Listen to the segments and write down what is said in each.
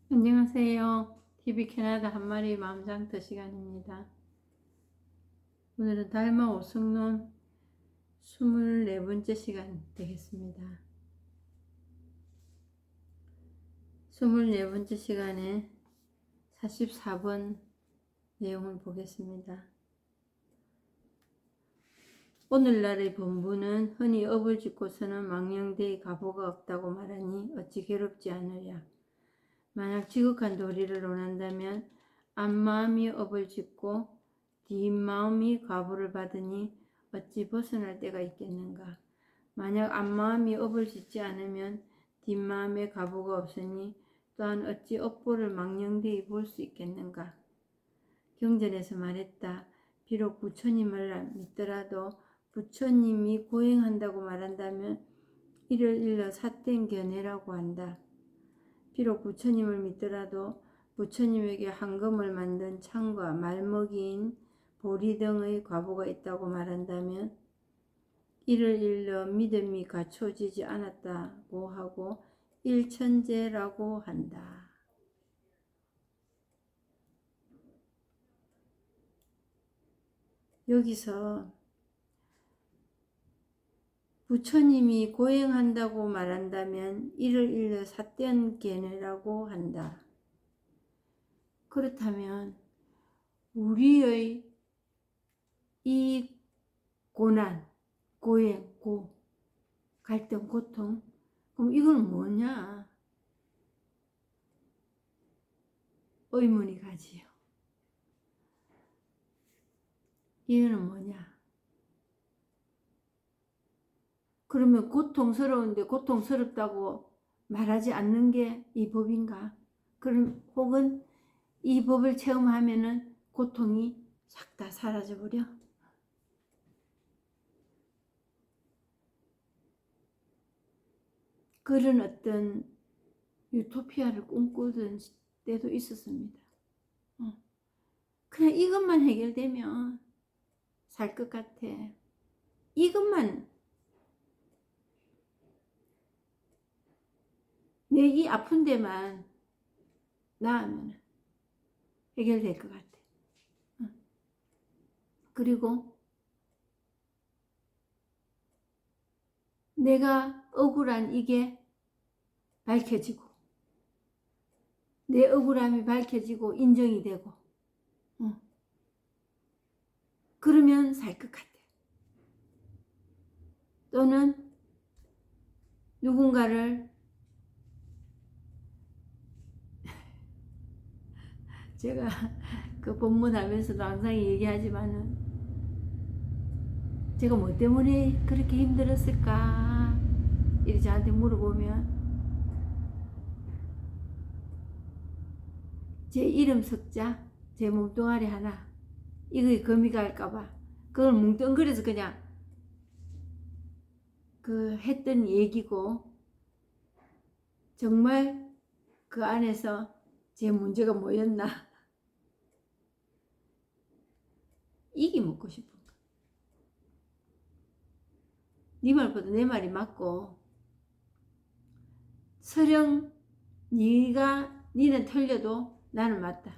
안녕하세요. TV 캐나다 한마리 마음장터 시간입니다. 오늘은 달마 오승론 24번째 시간 되겠습니다. 24번째 시간에 44번 내용을 보겠습니다. 오늘날의 본부는 흔히 업을 짓고서는 망령되이 가보가 없다고 말하니 어찌 괴롭지 않으랴. 만약 지극한 도리를 원한다면 앞마음이 업을 짓고 뒷마음이 과보를 받으니 어찌 벗어날 때가 있겠는가. 만약 앞마음이 업을 짓지 않으면 뒷마음에 과보가 없으니 또한 어찌 업보를 망령되이 볼 수 있겠는가. 경전에서 말했다. 비록 부처님을 믿더라도 부처님이 고행한다고 말한다면 이를 일러 삿된 견해라고 한다. 비록 부처님을 믿더라도 부처님에게 황금을 만든 창과 말먹이인 보리 등의 과보가 있다고 말한다면 이를 일러 믿음이 갖춰지지 않았다고 하고 일천재라고 한다. 여기서 부처님이 고행한다고 말한다면 이를 일러 삿된 견해라고 한다. 그렇다면 우리의 이 고난, 고행, 갈등, 고통, 그럼 이건 뭐냐? 의문이 가지요. 이거는 뭐냐? 그러면 고통스러운데 고통스럽다고 말하지 않는 게 이 법인가? 그럼 혹은 이 법을 체험하면은 고통이 싹 다 사라져 버려? 그런 어떤 유토피아를 꿈꾸던 때도 있었습니다. 그냥 이것만 해결되면 살 것 같아. 이것만 내 이 아픈 데만 나으면 해결될 것 같아. 그리고 내가 억울한 이게 밝혀지고 내 억울함이 밝혀지고 인정이 되고 그러면 살 것 같아. 또는 누군가를 제가 그 법문하면서도 항상 얘기하지만은 제가 뭐 때문에 그렇게 힘들었을까 이렇게 저한테 물어보면 제 이름 석자 제 몸뚱아리 하나 이거에 거미 갈까봐 그걸 뭉뚱그려서 그냥 그 했던 얘기고 정말 그 안에서 제 문제가 뭐였나 이게 묻고 싶은 거. 네 말보다 내 말이 맞고 설령 니는 틀려도 나는 맞다.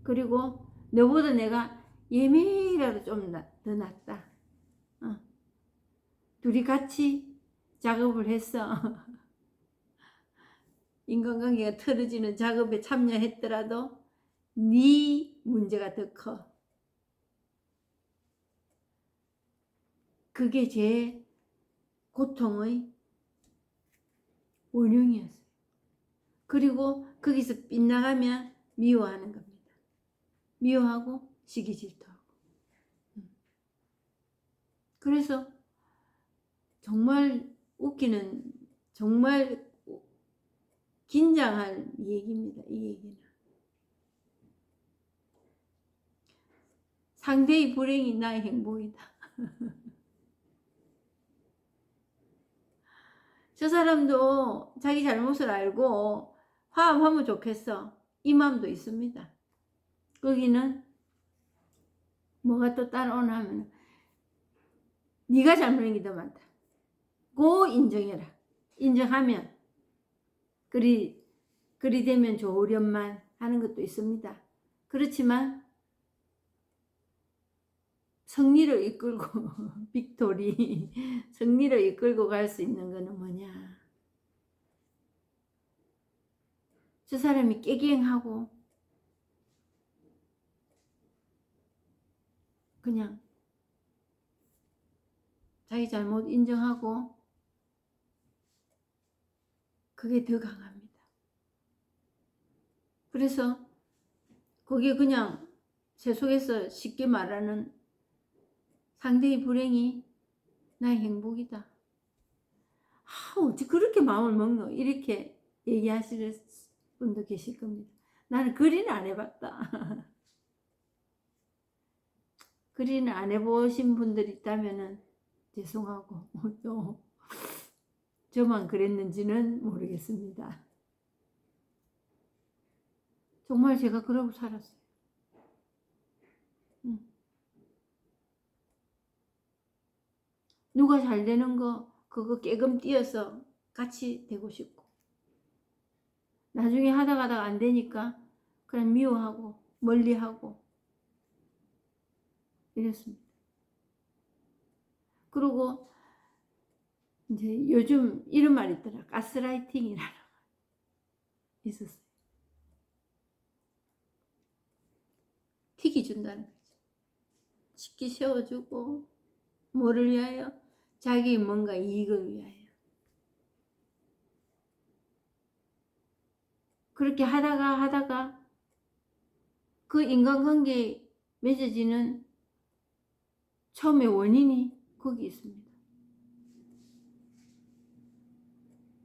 그리고 너보다 내가 예매라도 좀 더 낫다. 둘이 같이 작업을 했어. 인간관계가 틀어지는 작업에 참여했더라도 네 문제가 더 커. 그게 제 고통의 원흉이었어요. 그리고 거기서 빗나가면 미워하는 겁니다. 미워하고 시기 질투하고. 그래서 정말 웃기는 정말 긴장할 얘기입니다. 이 얘기는. 상대의 불행이 나의 행복이다. 저 사람도 자기 잘못을 알고 화합하면 좋겠어. 이 마음도 있습니다. 거기는 뭐가 또 따라오나 하면 네가 잘못한 게 더 많다. 고 인정해라. 인정하면 그리 되면 좋으련만 하는 것도 있습니다. 그렇지만 승리를 이끌고 빅토리 승리를 이끌고 갈 수 있는 거는 뭐냐? 저 사람이 깨갱하고 그냥 자기 잘못 인정하고 그게 더 강합니다. 그래서 그게 그냥 제 속에서 쉽게 말하는 상대의 불행이 나의 행복이다. 어찌 그렇게 마음을 먹노? 이렇게 얘기하시는 분도 계실 겁니다. 나는 그리는 안 해봤다. 그리는 안 해보신 분들 있다면 죄송하고 또 저만 그랬는지는 모르겠습니다. 정말 제가 그러고 살았어요. 누가 잘 되는 거 그거 깨금 띄어서 같이 되고 싶고 나중에 하다가 안 되니까 그냥 미워하고 멀리하고 이랬습니다. 그리고 이제 요즘 이런 말이 있더라. 가스라이팅이라는 말 있었어요. 틱이 준다는 거죠. 쉽게 세워주고 뭐를 위하여? 자기 뭔가 이익을 위하여. 그렇게 하다가 그 인간관계에 맺어지는 처음에 원인이 거기 있습니다.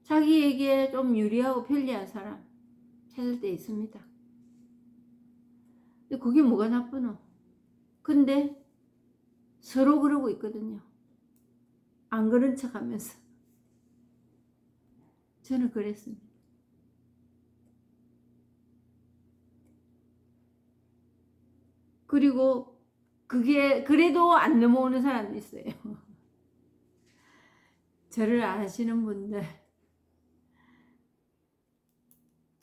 자기에게 좀 유리하고 편리한 사람 찾을 때 있습니다. 근데 그게 뭐가 나쁘노? 근데 서로 그러고 있거든요. 안 그런 척 하면서. 저는 그랬습니다. 그리고 그게 그래도 안 넘어오는 사람도 있어요. 저를 아시는 분들,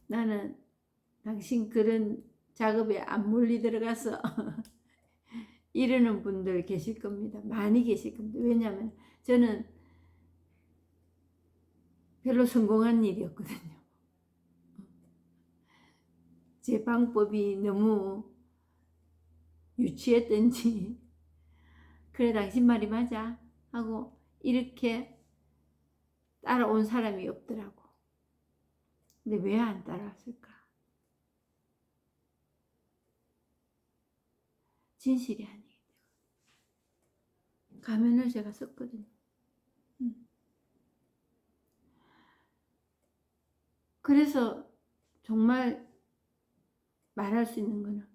나는 당신 그런 작업에 안 몰리 들어가서 이러는 분들 계실 겁니다. 많이 계실 겁니다. 왜냐하면 저는 별로 성공한 일이었거든요. 제 방법이 너무 유치했던지 그래 당신 말이 맞아 하고 이렇게 따라온 사람이 없더라고. 근데 왜 안 따라왔을까? 진실이 아니에요. 가면을 제가 썼거든요. 그래서 정말 말할 수 있는 거는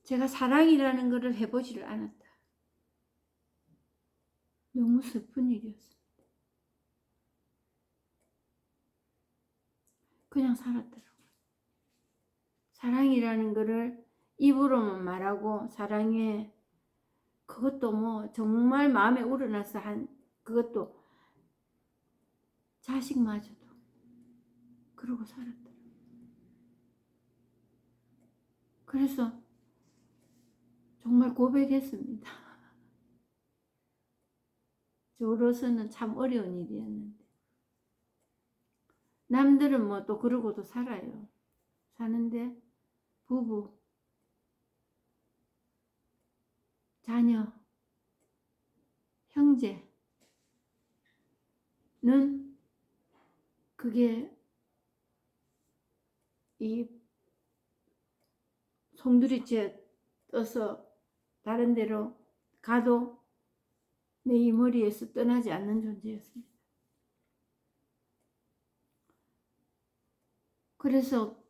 제가 사랑이라는 것을 해보지를 않았다. 너무 슬픈 일이었습니다. 그냥 살았더라고요. 사랑이라는 것을 입으로만 말하고 사랑해 그것도 뭐 정말 마음에 우러나서 한 그것도 자식마저도 그러고 살았더라고요. 그래서 정말 고백했습니다. 저로서는 참 어려운 일이었는데 남들은 뭐 또 그러고도 살아요. 사는데 부부, 자녀, 형제는 그게 이 송두리째 떠서 다른 데로 가도 내 이 머리에서 떠나지 않는 존재였습니다. 그래서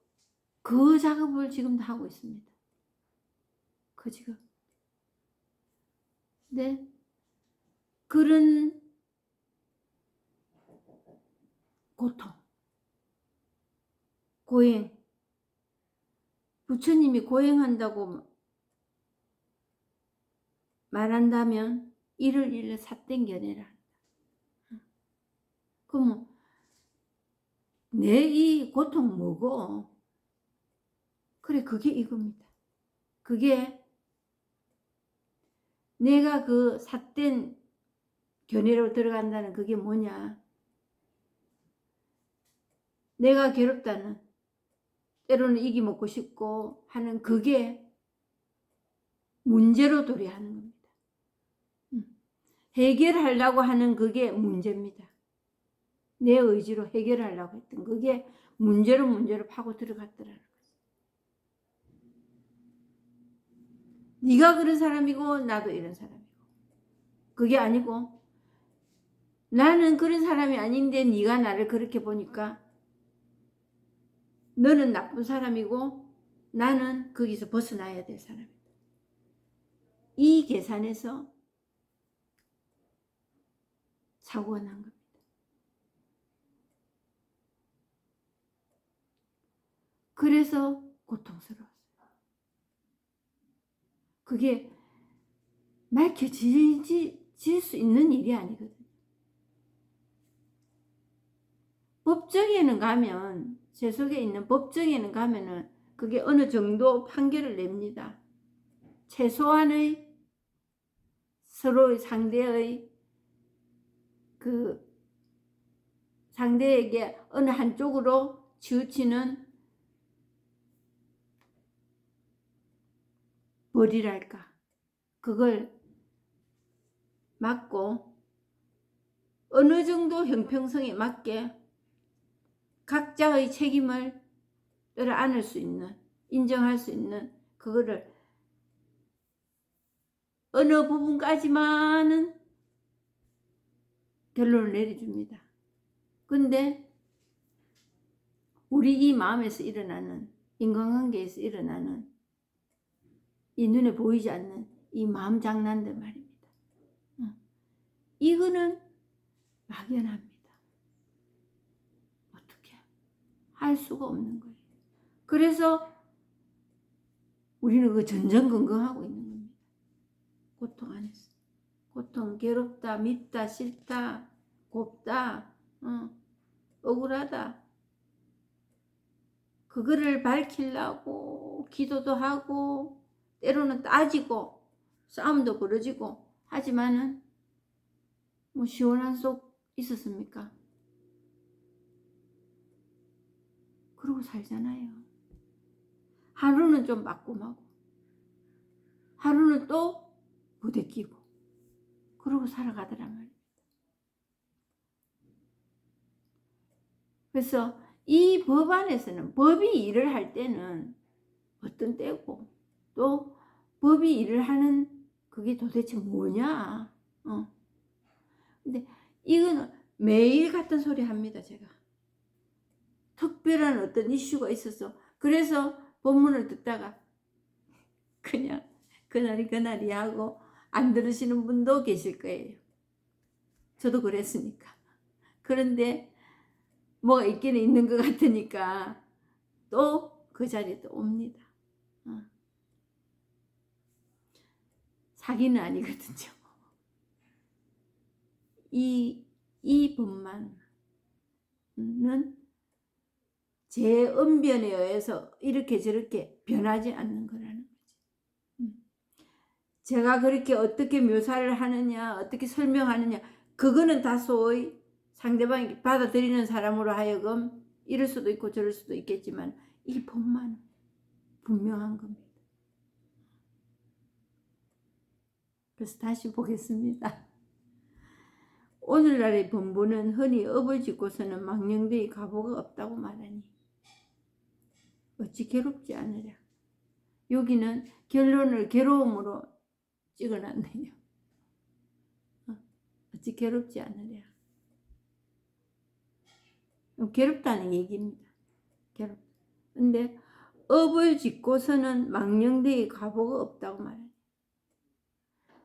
그 작업을 지금도 하고 있습니다. 그 직업. 네. 그런 고통, 고행, 부처님이 고행한다고 말한다면 이를 일러 삿땡겨내라. 그럼 내 이 고통 뭐고? 그래, 그게 이겁니다. 그게 내가 그 삿된 견해로 들어간다는 그게 뭐냐? 내가 괴롭다는, 때로는 이기먹고 싶고 하는 그게 문제로 도래하는 겁니다. 해결하려고 하는 그게 문제입니다. 내 의지로 해결하려고 했던 그게 문제로 파고 들어갔더라는 거죠. 네가 그런 사람이고 나도 이런 사람이고, 그게 아니고 나는 그런 사람이 아닌데 네가 나를 그렇게 보니까 너는 나쁜 사람이고 나는 거기서 벗어나야 될 사람이다. 이 계산에서 사고가 난 겁니다. 그래서 고통스러웠어요. 그게 밝혀질 수 있는 일이 아니거든요. 법정에는 가면, 제 속에 있는 법정에는 가면은 그게 어느 정도 판결을 냅니다. 최소한의 서로의 상대에게 어느 한쪽으로 치우치는 벌이랄까, 그걸 막고 어느 정도 형평성에 맞게 각자의 책임을 끌어안을 수 있는, 인정할 수 있는 그거를 어느 부분까지만은 결론을 내려줍니다. 근데 우리 이 마음에서 일어나는, 인간관계에서 일어나는 이 눈에 보이지 않는 이 마음 장난들 말입니다. 이거는 막연합니다. 어떻게 할 수가 없는 거예요. 그래서 우리는 그 전전긍긍하고 있는 겁니다. 고통 안에서. 고통, 괴롭다, 밉다, 싫다, 곱다, 억울하다. 그거를 밝히려고 기도도 하고 때로는 따지고 싸움도 벌어지고 하지만은 뭐 시원한 속 있었습니까? 그러고 살잖아요. 하루는 좀 빠꼼하고 하루는 또 부대끼고 그러고 살아가더란 말입니다. 그래서 이 법 안에서는, 법이 일을 할 때는 어떤 때고 또 법이 일을 하는 그게 도대체 뭐냐. 근데 이거는 매일 같은 소리 합니다. 제가 특별한 어떤 이슈가 있어서, 그래서 본문을 듣다가 그냥 그날이 하고 안 들으시는 분도 계실 거예요. 저도 그랬으니까. 그런데 뭐가 있기는 있는 것 같으니까 또 그 자리에 또 옵니다. 사기는 아니거든요. 이 법만은 제 언변에 의해서 이렇게 저렇게 변하지 않는 거라는 거지. 제가 그렇게 어떻게 묘사를 하느냐, 어떻게 설명하느냐, 그거는 다소의 상대방이 받아들이는 사람으로 하여금 이럴 수도 있고 저럴 수도 있겠지만 이 법만 분명한 겁니다. 그래서 다시 보겠습니다. 오늘날의 본보는 흔히 업을 짓고서는 망령되이 가보가 없다고 말하니 어찌 괴롭지 않으랴. 여기는 결론을 괴로움으로 찍어놨네요. 어찌 괴롭지 않으랴. 괴롭다는 얘기입니다. 괴롭. 근데 업을 짓고서는 망령되이 가보가 없다고 말하니.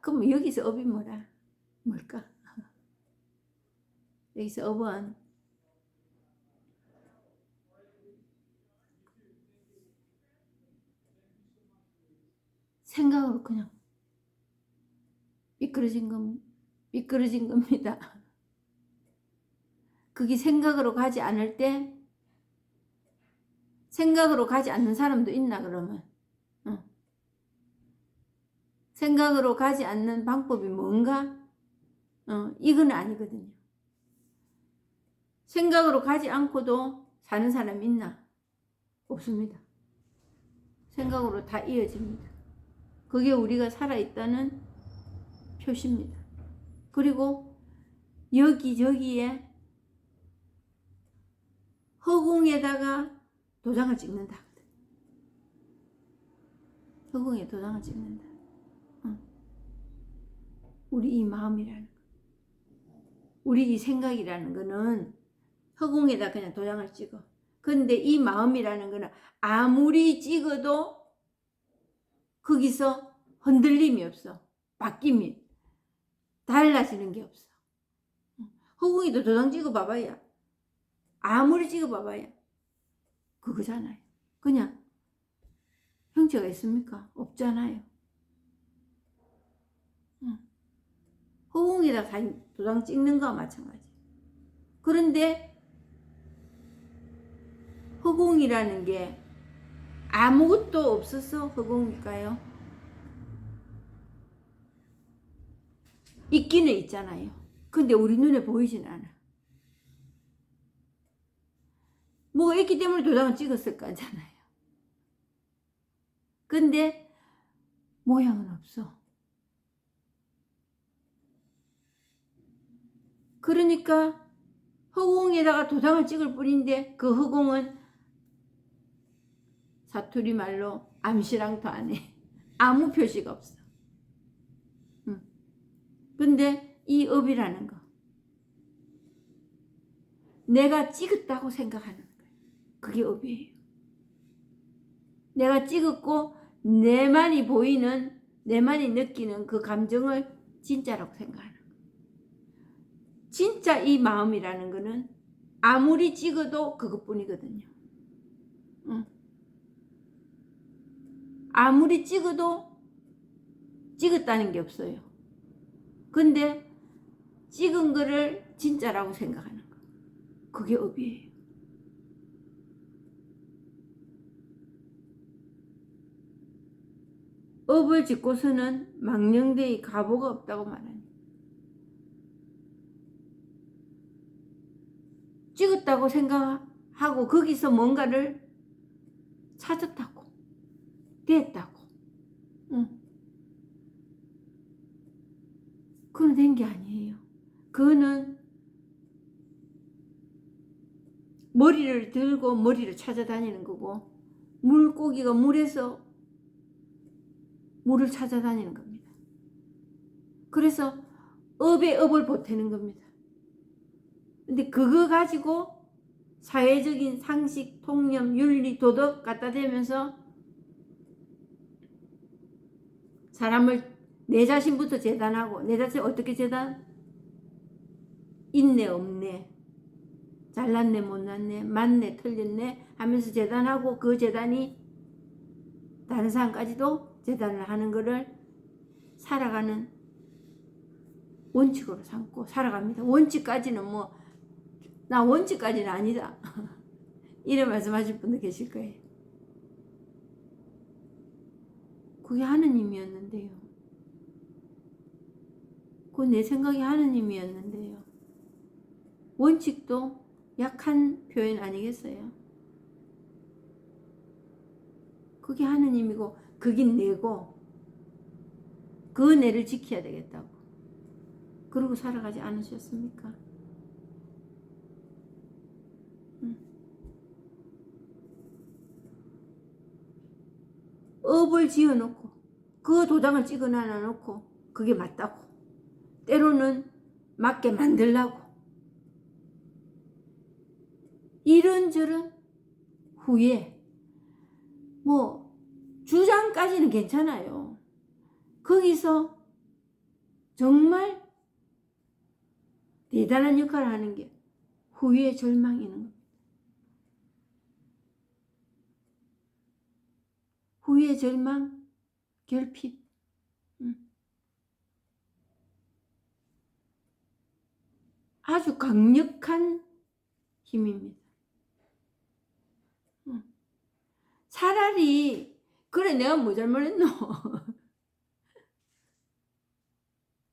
그럼 여기서 업이 뭘까? 여기서 업은 생각으로 그냥 미끄러진 겁니다. 그게 생각으로 가지 않을 때 생각으로 가지 않는 사람도 있나 그러면? 생각으로 가지 않는 방법이 뭔가? 이건 아니거든요. 생각으로 가지 않고도 사는 사람이 있나? 없습니다. 생각으로 다 이어집니다. 그게 우리가 살아있다는 표시입니다. 그리고 여기저기에 허공에다가 도장을 찍는다. 허공에 도장을 찍는다. 우리 이 마음이라는 거. 우리 이 생각이라는 거는 허공에다 그냥 도장을 찍어. 근데 이 마음이라는 거는 아무리 찍어도 거기서 흔들림이 없어. 바뀜이 달라지는 게 없어. 허공에도 도장 찍어 봐봐야, 아무리 찍어 봐봐야 그거잖아요. 그냥 형체가 있습니까? 없잖아요. 허공에다 도장 찍는 거와 마찬가지. 그런데 허공이라는 게 아무것도 없어서 허공일까요? 있기는 있잖아요. 근데 우리 눈에 보이진 않아. 뭐가 있기 때문에 도장을 찍었을 거잖아요. 근데 모양은 없어. 그러니까 허공에다가 도장을 찍을 뿐인데 그 허공은 사투리 말로 암시랑도 안 해. 아무 표시가 없어. 근데 이 업이라는 거, 내가 찍었다고 생각하는 거예요. 그게 업이에요. 내가 찍었고 내만이 보이는, 내만이 느끼는 그 감정을 진짜라고 생각하는 거예요. 진짜 이 마음이라는 거는 아무리 찍어도 그것뿐이거든요. 아무리 찍어도 찍었다는 게 없어요. 근데 찍은 거를 진짜라고 생각하는 거, 그게 업이에요. 업을 짓고서는 망령되이 가보가 없다고 말하니, 찍었다고 생각하고 거기서 뭔가를 찾았다고, 됐다고. 그건 된 게 아니에요. 그거는 머리를 들고 머리를 찾아다니는 거고, 물고기가 물에서 물을 찾아다니는 겁니다. 그래서 업에 업을 보태는 겁니다. 근데 그거 가지고 사회적인 상식, 통념, 윤리, 도덕 갖다 대면서 사람을 내 자신부터 재단하고, 내 자신 어떻게 재단? 있네 없네, 잘났네 못났네, 맞네 틀렸네 하면서 재단하고, 그 재단이 다른 사람까지도 재단을 하는 거를 살아가는 원칙으로 삼고 살아갑니다. 원칙까지는 뭐, 나 원칙까지는 아니다 이런 말씀하실 분도 계실 거예요. 그게 하느님이었는데요. 그 내 생각이 하느님이었는데요. 원칙도 약한 표현 아니겠어요? 그게 하느님이고 그긴 내고, 그 내를 지켜야 되겠다고 그러고 살아가지 않으셨습니까? 업을 지어놓고 그 도장을 찍어놔 놓고 그게 맞다고, 때로는 맞게 만들라고, 이런저런 후에 뭐 주장까지는 괜찮아요. 거기서 정말 대단한 역할을 하는 게 후회의 절망이는 겁니다. 후회의 절망, 결핍. 아주 강력한 힘입니다. 차라리 그래 내가 뭐 잘못했노.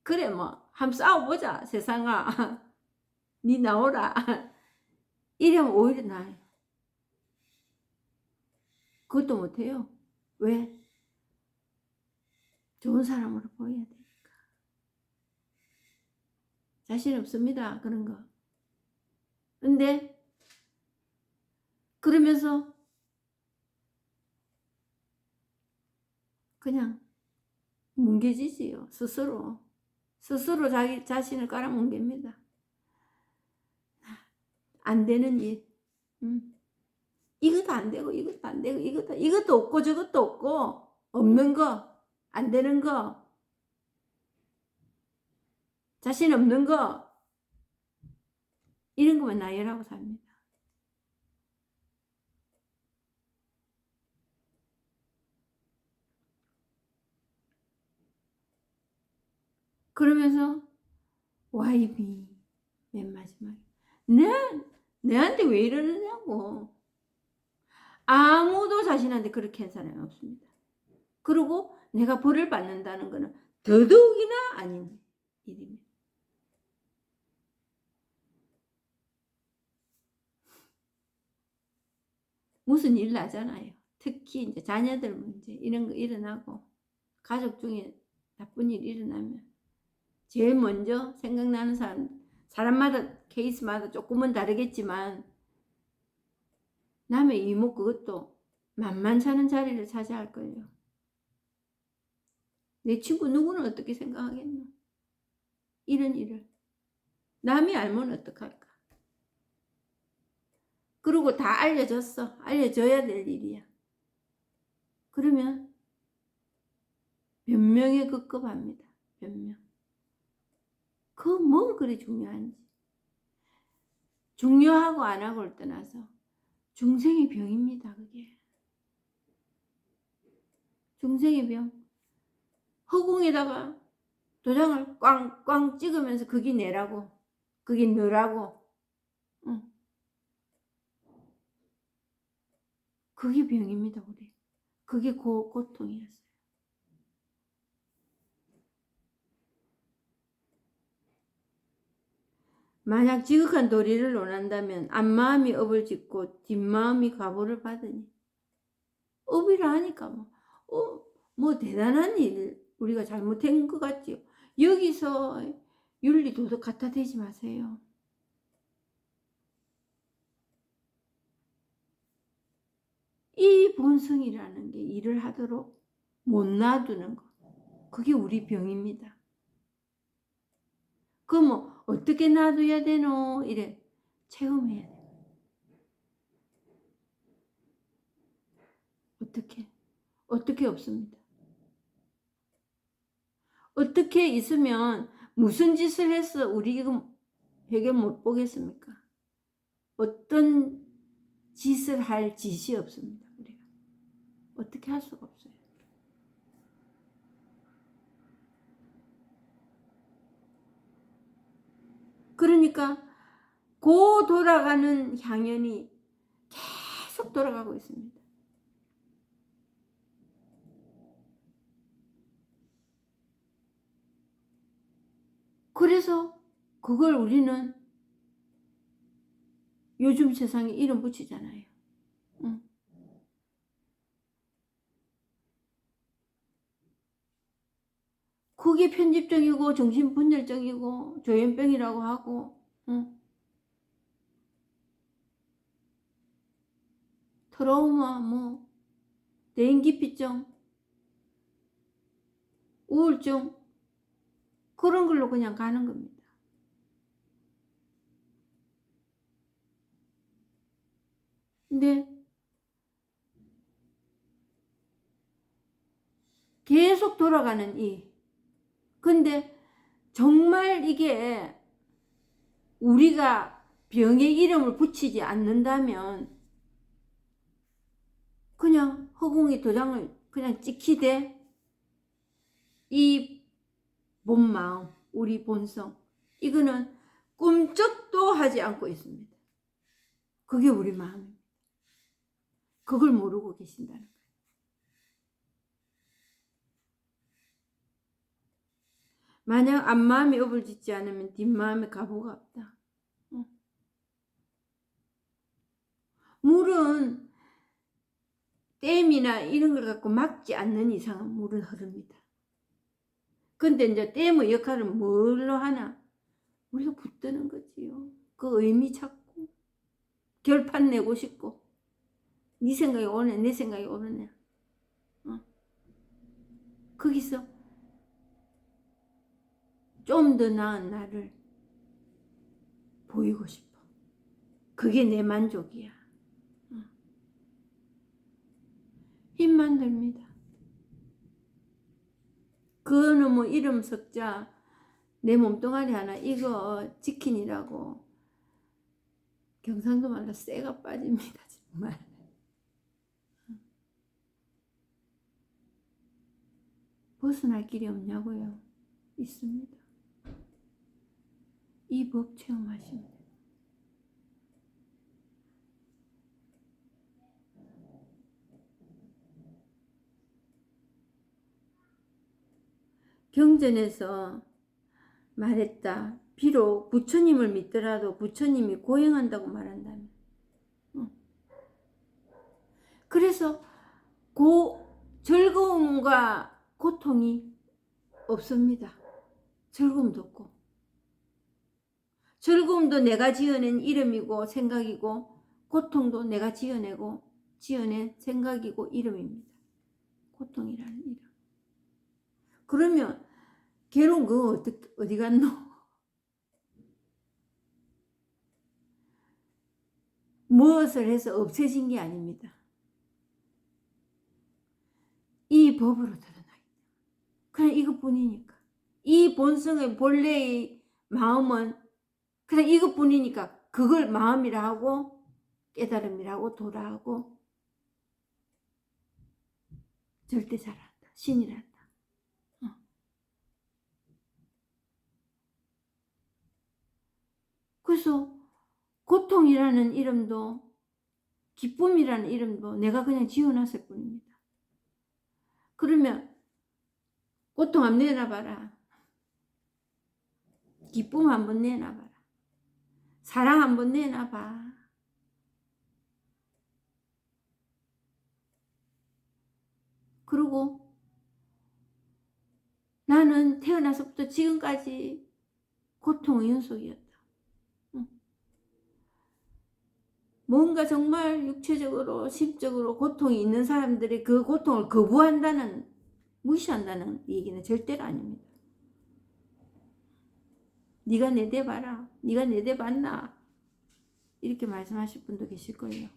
그래 뭐 한번 싸워보자 세상아. 니 나오라. 이러면 오히려 나아요. 그것도 못해요. 왜? 좋은 사람으로 보여야 되니까. 자신 없습니다. 그런 거. 근데 그러면서 그냥 뭉개지지요. 스스로 자기 자신을 깔아뭉갭니다. 안 되는 일. 이것도 안 되고 이것도 안 되고 이것도 없고 저것도 없고 없는 거, 안 되는 거, 자신 없는 거, 이런 것만 나열하고 삽니다. 그러면서 YB 맨 마지막에 내한테 왜 이러느냐고. 아무도 자신한테 그렇게 한 사람이 없습니다. 그리고 내가 벌을 받는다는 것은 더더욱이나 아닌 일입니다. 무슨 일 나잖아요. 특히 이제 자녀들 문제 이런 거 일어나고 가족 중에 나쁜 일 일어나면 제일 먼저 생각나는 사람마다 케이스마다 조금은 다르겠지만 남의 이목 그것도 만만찮은 자리를 차지할 거예요. 내 친구 누구는 어떻게 생각하겠노? 이런 일을 남이 알면 어떡할까? 그리고 다 알려졌어. 알려줘야 될 일이야. 그러면 변명에 급급합니다. 변명. 그 뭐 그리 중요한지. 중요하고 안 하고를 떠나서 중생의 병입니다. 그게. 중생의 병. 허공에다가 도장을 꽝꽝 찍으면서 그게 내라고. 그게 너라고. 응. 그게 병입니다. 우리. 그게 고통이었어요. 만약 지극한 도리를 논한다면 앞마음이 업을 짓고 뒷마음이 과보를 받으니 업이라 하니까 뭐 대단한 일 우리가 잘못한 것 같지요. 여기서 윤리 도덕 갖다 대지 마세요. 이 본성이라는 게 일을 하도록 못 놔두는 거. 그게 우리 병입니다. 그럼 뭐 어떻게 놔둬야 되노? 이래 체험해야 돼. 어떻게 없습니다. 어떻게 있으면 무슨 짓을 해서 우리 이거 해결 못 보겠습니까? 어떤 짓을 할 짓이 없습니다. 우리가 어떻게 할 수가 없어요. 그러니까 고 돌아가는 향연이 계속 돌아가고 있습니다. 그래서 그걸 우리는 요즘 세상에 이름 붙이잖아요. 응. 그게 편집적이고 정신분열적이고 조현병이라고 하고 응. 트라우마 뭐 대인기피증 우울증 그런 걸로 그냥 가는 겁니다. 근데 계속 돌아가는 근데 정말 이게 우리가 병의 이름을 붙이지 않는다면 그냥 허공에 도장을 그냥 찍히되 이 본마음, 우리 본성 이거는 꿈쩍도 하지 않고 있습니다. 그게 우리 마음입니다. 그걸 모르고 계신다는 거예요. 만약 앞마음이 업을 짓지 않으면 뒷마음에 가보가 없다. 물은 댐이나 이런 걸 갖고 막지 않는 이상은 물은 흐릅니다. 근데 이제 댐의 역할을 뭘로 하나? 우리가 붙드는 거지요. 그 의미 찾고 결판 내고 싶고 네 생각이 오네 내 생각이 오르네. 거기서 좀 더 나은 나를 보이고 싶어. 그게 내 만족이야. 힘만 듭니다. 그거는 뭐 이름 석자 내 몸뚱아리 하나 이거 지킨이라고 경상도 말로 쇠가 빠집니다. 정말. 벗어날 길이 없냐고요? 있습니다. 이 법 체험하시면 돼요. 경전에서 말했다. 비록 부처님을 믿더라도 부처님이 고행한다고 말한다면. 그래서 즐거움과 고통이 없습니다. 즐거움도 없고. 즐거움도 내가 지어낸 이름이고 생각이고 고통도 내가 지어낸 생각이고 이름입니다. 고통이라는 이름. 그러면 괴로운 거 어디 갔노? 무엇을 해서 없애진 게 아닙니다. 이 법으로 드러나요. 그냥 이것뿐이니까. 이 본성의 본래의 마음은 그냥 이것뿐이니까 그걸 마음이라 하고 깨달음이라 하고 도라 하고 절대자란다. 신이란다. 그래서 고통이라는 이름도 기쁨이라는 이름도 내가 그냥 지어놨을 뿐입니다. 그러면 고통 한번 내놔봐라. 기쁨 한번 내놔봐라. 사랑 한번 내놔봐. 그리고 나는 태어나서부터 지금까지 고통의 연속이었다. 뭔가 정말 육체적으로 심적으로 고통이 있는 사람들이 그 고통을 거부한다는 무시한다는 얘기는 절대로 아닙니다. 네가 내 대 봐라. 네가 내 대 봤나? 이렇게 말씀하실 분도 계실 거예요.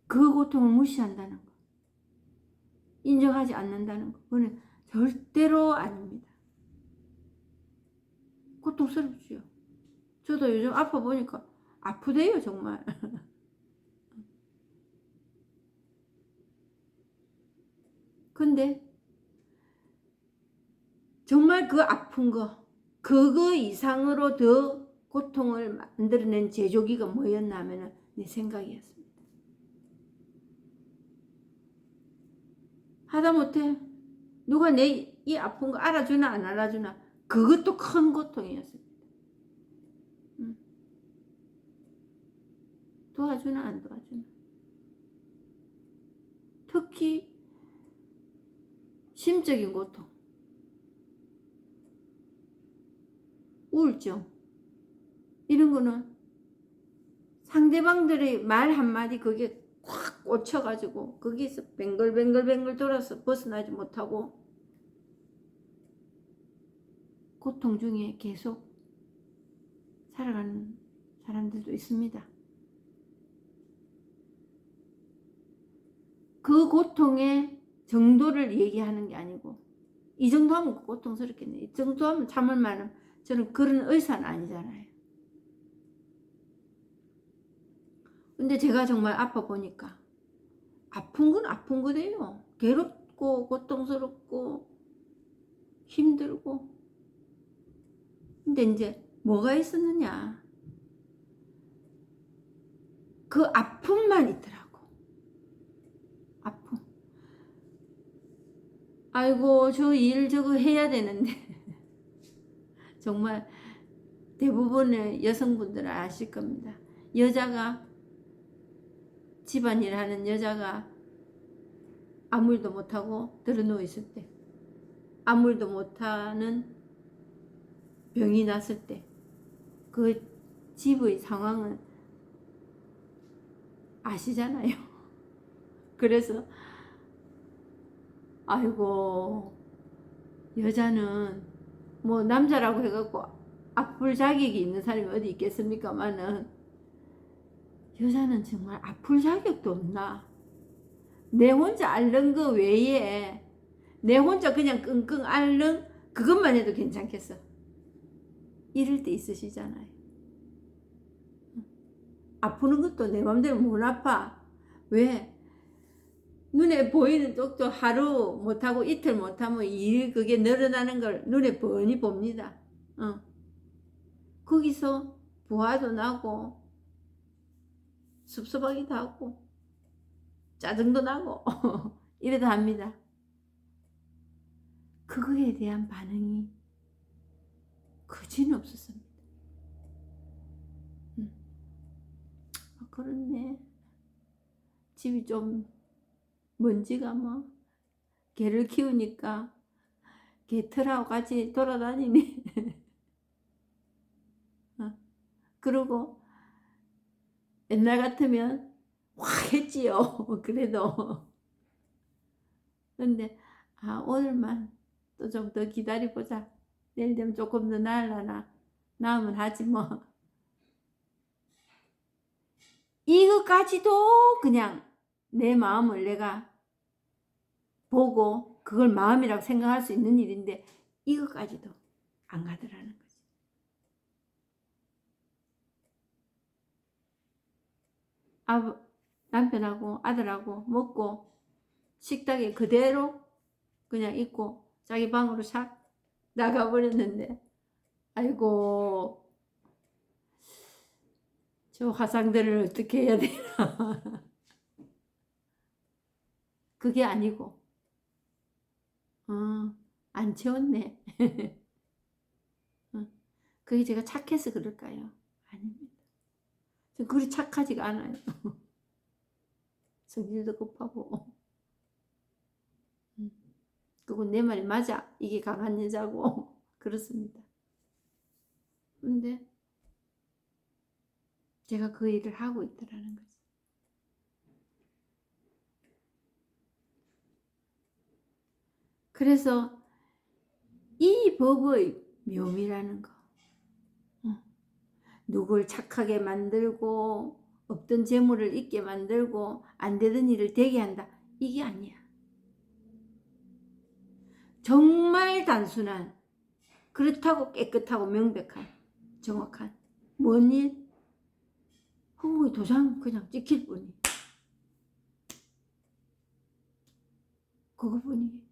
그 고통을 무시한다는 거. 인정하지 않는다는 거. 그건 절대로 아닙니다. 고통스럽죠. 저도 요즘 아파 보니까 아프대요 정말. 근데 정말 그 아픈 거 그거 이상으로 더 고통을 만들어낸 제조기가 뭐였나 하면 내 생각이었습니다. 하다못해 누가 내 이 아픈 거 알아주나 안 알아주나 그것도 큰 고통이었습니다. 도와주나 안 도와주나. 특히 심적인 고통, 우울증 이런 거는 상대방들의 말 한마디 그게 확 꽂혀가지고 거기서 뱅글뱅글 돌아서 벗어나지 못하고 고통 중에 계속 살아가는 사람들도 있습니다. 그 고통의 정도를 얘기하는 게 아니고 이 정도 하면 고통스럽겠네. 이 정도 하면 참을 만한 저는 그런 의사는 아니잖아요. 근데 제가 정말 아파 보니까 아픈 건 아픈 거래요. 괴롭고 고통스럽고 힘들고. 근데 이제 뭐가 있었느냐. 그 아픔만 있더라고. 아픔. 아이고 저 일 저거 해야 되는데 정말 대부분의 여성분들은 아실 겁니다. 여자가 집안일 하는 여자가 아무 일도 못하고 들어누워 있을 때, 아무 일도 못하는 병이 났을 때 그 집의 상황은 아시잖아요. 그래서 아이고 여자는 뭐 남자라고 해갖고 아플 자격이 있는 사람이 어디 있겠습니까마는 여자는 정말 아플 자격도 없나. 내 혼자 앓는 거 외에 내 혼자 그냥 끙끙 앓는 그것만 해도 괜찮겠어. 이럴 때 있으시잖아요. 아프는 것도 내 맘대로 못 아파. 왜? 눈에 보이는 쪽도 하루 못하고 이틀 못하면 일 그게 늘어나는 걸 눈에 뻔히 봅니다. 거기서 부하도 나고 섭섭하기도 하고 짜증도 나고 이래도 합니다. 그거에 대한 반응이 그지는 없었습니다. 그렇네. 집이 좀 먼지가 뭐 개를 키우니까 개털하고 같이 돌아다니네. 그러고 옛날 같으면 확 했지요. 그래도 근데 오늘만 또 좀 더 기다려보자. 내일 되면 조금 더 나으려나. 나으면 하지 뭐. 이것까지도 그냥 내 마음을 내가 보고 그걸 마음이라고 생각할 수 있는 일인데 이것까지도 안 가더라는 거지. 남편하고 아들하고 먹고 식탁에 그대로 그냥 있고 자기 방으로 샥 나가버렸는데 아이고 저 화상들을 어떻게 해야 되나. 그게 아니고 안 채웠네. 그게 제가 착해서 그럴까요? 아닙니다. 저 그리 착하지가 않아요. 성질도 급하고 그리고 내 말이 맞아. 이게 강한 여자고 그렇습니다. 근데 제가 그 일을 하고 있더라는 거지. 그래서 이 법의 묘미라는 거, 누굴 착하게 만들고 없던 재물을 있게 만들고 안 되던 일을 되게 한다. 이게 아니야. 정말 단순한, 그렇다고 깨끗하고 명백한, 정확한 뭔 일? 허공에 도장 그냥 찍힐 뿐이. 그거뿐이에요.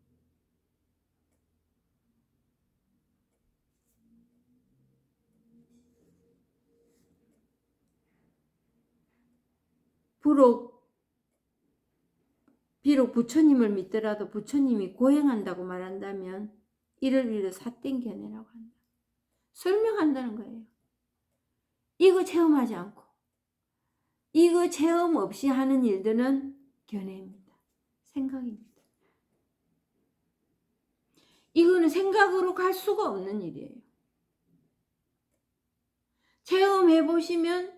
비록 부처님을 믿더라도 부처님이 고행한다고 말한다면 이를 사땡겨내라고 한다. 설명한다는 거예요. 이거 체험하지 않고 이거 체험 없이 하는 일들은 견해입니다. 생각입니다. 이거는 생각으로 갈 수가 없는 일이에요. 체험해 보시면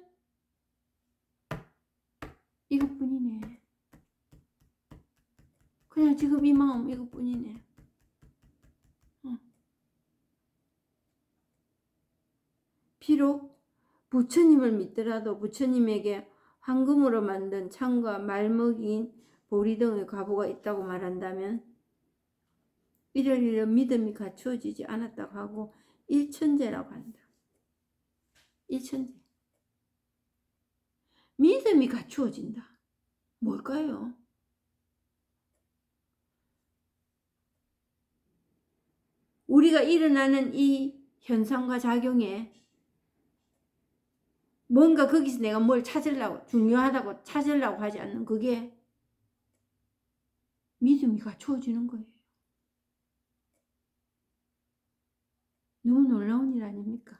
이것뿐이네. 그냥 지금 이 마음 이것뿐이네. 비록 부처님을 믿더라도 부처님에게 황금으로 만든 창과 말먹인 보리 등의 과보가 있다고 말한다면 이런 믿음이 갖추어지지 않았다고 하고 일천재라고 한다. 일천재. 믿음이 갖추어진다. 뭘까요? 우리가 일어나는 이 현상과 작용에 뭔가 거기서 내가 뭘 찾으려고, 중요하다고 찾으려고 하지 않는 그게 믿음이 갖추어지는 거예요. 너무 놀라운 일 아닙니까?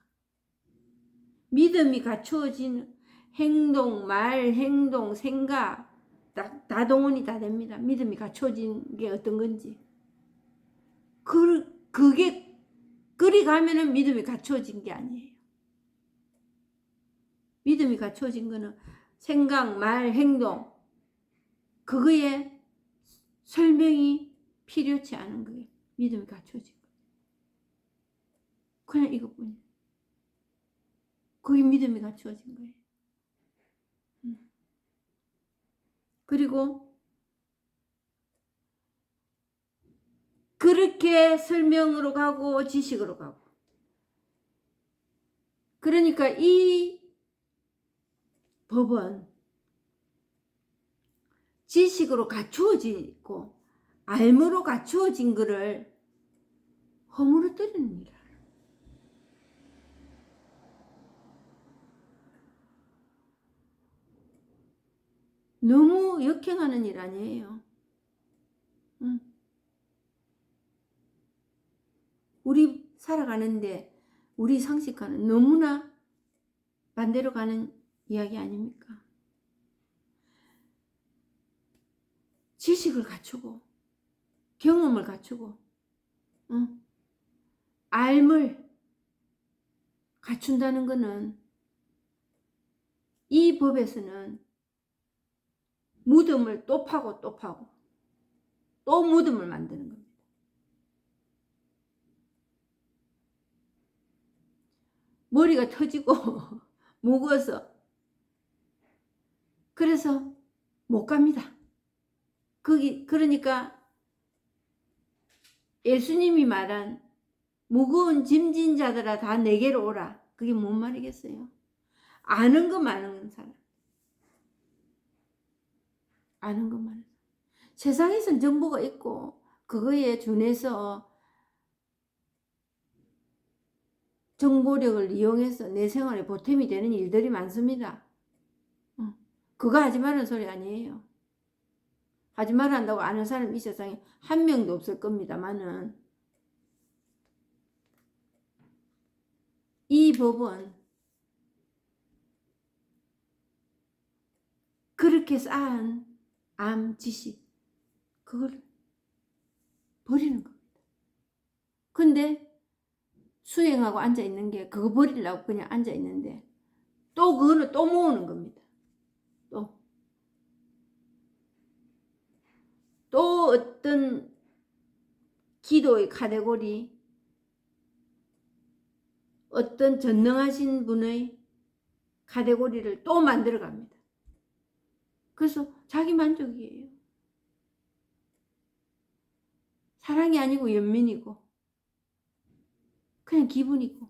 믿음이 갖추어지는 행동, 말, 행동, 생각 다 동원이 다 됩니다. 믿음이 갖추어진 게 어떤 건지. 그게 그리 가면은 믿음이 갖추어진 게 아니에요. 믿음이 갖추어진 거는 생각, 말, 행동 그거에 설명이 필요치 않은 거예요. 믿음이 갖추어진 거예요. 그냥 이것뿐이에요. 그게 믿음이 갖추어진 거예요. 그리고 그렇게 설명으로 가고 지식으로 가고. 그러니까 이 법은 지식으로 갖추어지고 알므로 갖추어진 것을 허물어뜨리는 일. 너무 역행하는 일 아니에요. 응. 우리 살아가는데 우리 상식과는 너무나 반대로 가는 이야기 아닙니까? 지식을 갖추고 경험을 갖추고 알을 갖춘다는 것은 이 법에서는 무덤을 또 파고 또 파고 또 무덤을 만드는 겁니다. 머리가 터지고 무거워서 그래서 못 갑니다. 그러니까 예수님이 말한 무거운 짐진 자들아 다 내게로 오라. 그게 뭔 말이겠어요? 아는 거 많은 사람. 아는 것 많은 사람. 세상에선 정보가 있고 그거에 준해서 정보력을 이용해서 내 생활에 보탬이 되는 일들이 많습니다. 그거 하지 말라는 소리 아니에요. 하지 말란다고 아는 사람 이 세상에 한 명도 없을 겁니다만은 이 법은 그렇게 쌓은 암 지식 그걸 버리는 겁니다. 근데 수행하고 앉아 있는 게 그거 버리려고 그냥 앉아 있는데 또 그거는 또 모으는 겁니다. 또 어떤 기도의 카테고리, 어떤 전능하신 분의 카테고리를 또 만들어 갑니다. 그래서 자기 만족이에요. 사랑이 아니고 연민이고 그냥 기분이고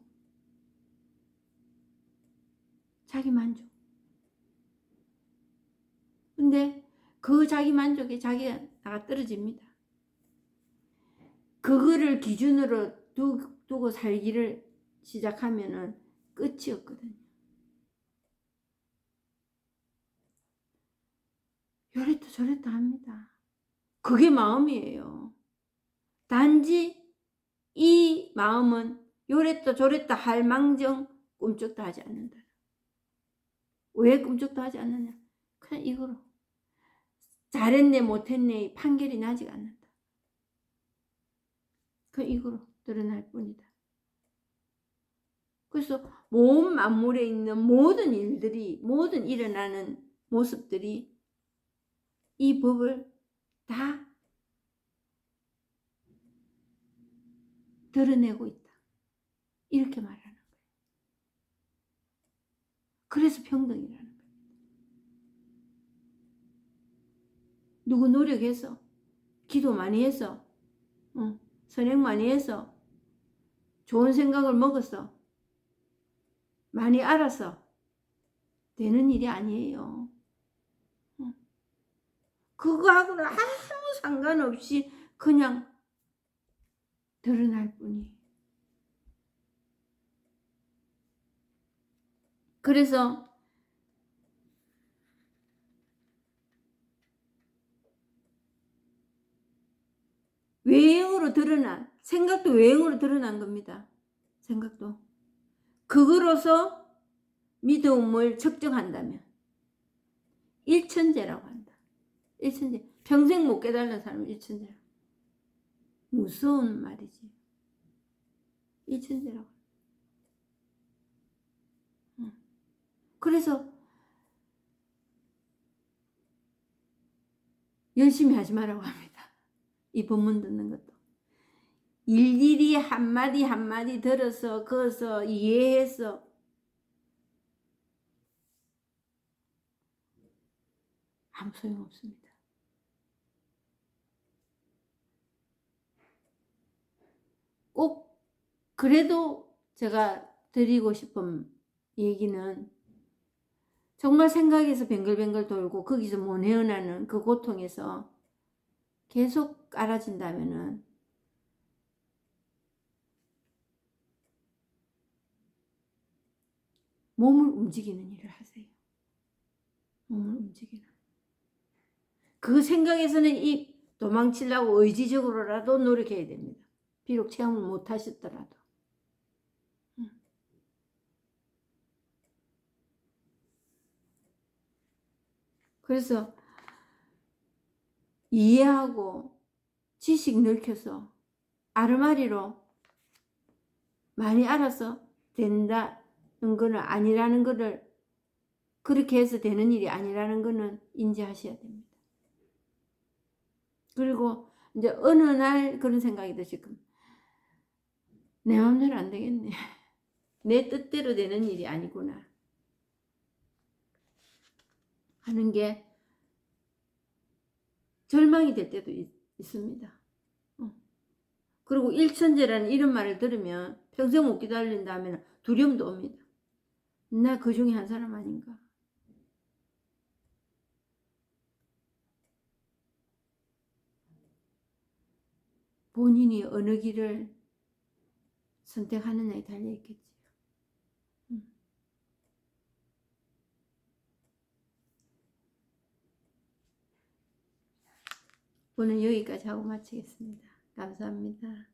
자기 만족. 근데 그 자기 만족에 자기가 나가 떨어집니다. 그거를 기준으로 두고 살기를 시작하면은 끝이 없거든요. 요랬다 저랬다 합니다. 그게 마음이에요. 단지 이 마음은 요랬다 저랬다 할 망정 꿈쩍도 하지 않는다. 왜 꿈쩍도 하지 않느냐? 그냥 이거로 잘했네 못했네 판결이 나지 않는다. 그 이거로 드러날 뿐이다. 그래서 몸 만물에 있는 모든 일들이 모든 일어나는 모습들이 이 법을 다 드러내고 있다. 이렇게 말하는 거예요. 그래서 평등이라는 거예요. 누구 노력해서 기도 많이 해서 선행 많이 해서 좋은 생각을 먹어서 많이 알아서 되는 일이 아니에요. 그거하고는 아무 상관없이 그냥 드러날 뿐이에요. 그래서 외형으로 드러난, 생각도 외형으로 드러난 겁니다. 생각도. 그거로서 믿음을 측정한다면 일천재라고 한다. 일천재. 평생 못 깨달는 사람은 일천재라고. 무서운 말이지. 일천재라고. 그래서 열심히 하지 말라고 합니다. 이 본문 듣는 것도. 일일이 한마디 한마디 들어서 그어서 이해해서 아무 소용없습니다. 꼭 그래도 제가 드리고 싶은 얘기는 정말 생각에서 뱅글뱅글 돌고 거기서 못 헤어나는 그 고통에서 계속 알아진다면은 몸을 움직이는 일을 하세요. 몸을 움직이는. 그 생각에서는 이 도망치려고 의지적으로라도 노력해야 됩니다. 비록 체험을 못 하셨더라도. 그래서 이해하고 지식 넓혀서 아르마리로 많이 알아서 된다는 거는 아니라는 거를, 그렇게 해서 되는 일이 아니라는 거는 인지하셔야 됩니다. 그리고 이제 어느 날 그런 생각이 드시금 내 마음대로 안 되겠네. 내 뜻대로 되는 일이 아니구나 하는 게 절망이 될 때도 있습니다. 그리고 일천재라는 이런 말을 들으면 평생 못 기다린다 하면 두려움도 옵니다. 나 그 중에 한 사람 아닌가. 본인이 어느 길을 선택하느냐에 달려있겠지요. 오늘 여기까지 하고 마치겠습니다. 감사합니다.